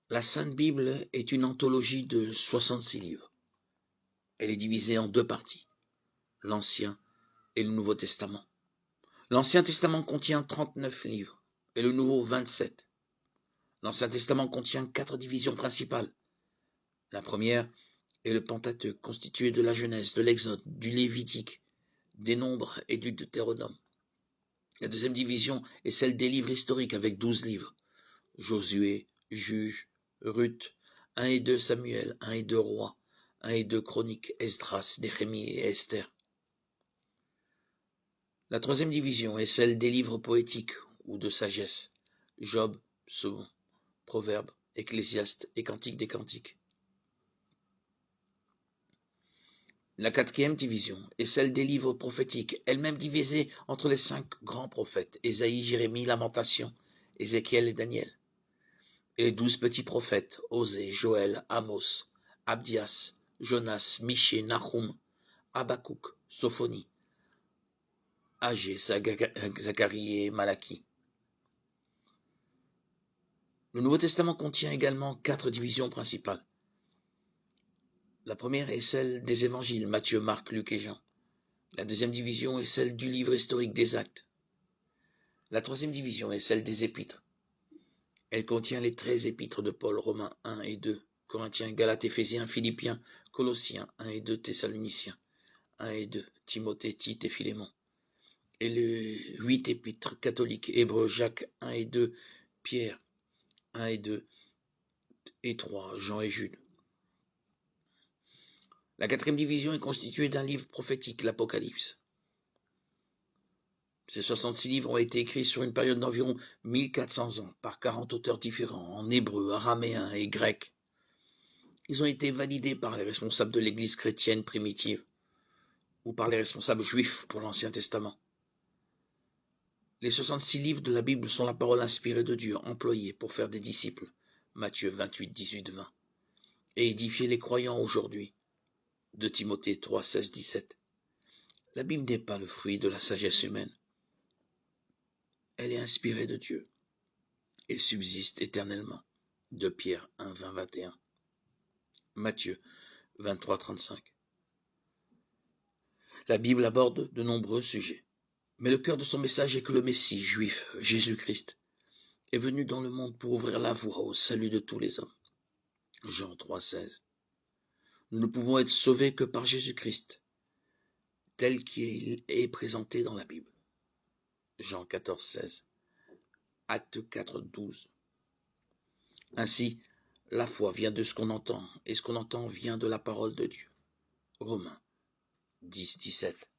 La Sainte Bible est une anthologie de 66 livres. Elle est divisée en deux parties, l'Ancien et le Nouveau Testament. L'Ancien Testament contient 39 livres et le Nouveau 27. L'Ancien Testament contient 4 divisions principales. La première est le Pentateuque, constitué de la Genèse, de l'Exode, du Lévitique, des Nombres et du Deutéronome. La deuxième division est celle des livres historiques avec 12 livres. Josué, Juges, Ruth, 1 et 2 Samuel, 1 et 2 Rois, 1 et 2 Chroniques, Esdras, Néhémie et Esther. La troisième division est celle des livres poétiques ou de sagesse. Job, Psaume, Proverbes, Ecclésiaste et Cantique des Cantiques. La quatrième division est celle des livres prophétiques, elle-même divisée entre les 5 grands prophètes, Ésaïe, Jérémie, Lamentation, Ézéchiel et Daniel. Et les 12 petits prophètes, Osée, Joël, Amos, Abdias, Jonas, Michée, Nahum, Habakkuk, Sophonie, Agé, Zacharie et Malachie. Le Nouveau Testament contient également 4 divisions principales. La première est celle des évangiles, Matthieu, Marc, Luc et Jean. La deuxième division est celle du livre historique des Actes. La troisième division est celle des épîtres. Elle contient les 13 épîtres de Paul, Romains 1 et 2, Corinthiens, Galates, Éphésiens, Philippiens, Colossiens 1 et 2, Thessaloniciens 1 et 2, Timothée, Tite et Philémon. Et les 8 épîtres catholiques, Hébreux, Jacques 1 et 2, Pierre 1 et 2 et 3, Jean et Jude. La quatrième division est constituée d'un livre prophétique, l'Apocalypse. Ces 66 livres ont été écrits sur une période d'environ 1400 ans par 40 auteurs différents, en hébreu, araméen et grec. Ils ont été validés par les responsables de l'Église chrétienne primitive ou par les responsables juifs pour l'Ancien Testament. Les 66 livres de la Bible sont la parole inspirée de Dieu, employée pour faire des disciples, Matthieu 28, 18, 20, et édifier les croyants aujourd'hui, de Timothée 3, 16, 17. La Bible n'est pas le fruit de la sagesse humaine. Elle est inspirée de Dieu et subsiste éternellement, de Pierre 1, 20, 21. Matthieu 23, 35. La Bible aborde de nombreux sujets, mais le cœur de son message est que le Messie juif, Jésus-Christ, est venu dans le monde pour ouvrir la voie au salut de tous les hommes. Jean 3, 16. Nous ne pouvons être sauvés que par Jésus-Christ, tel qu'il est présenté dans la Bible. Jean 14, 16. Acte 4, 12. Ainsi, la foi vient de ce qu'on entend, et ce qu'on entend vient de la parole de Dieu. Romains 10, 17.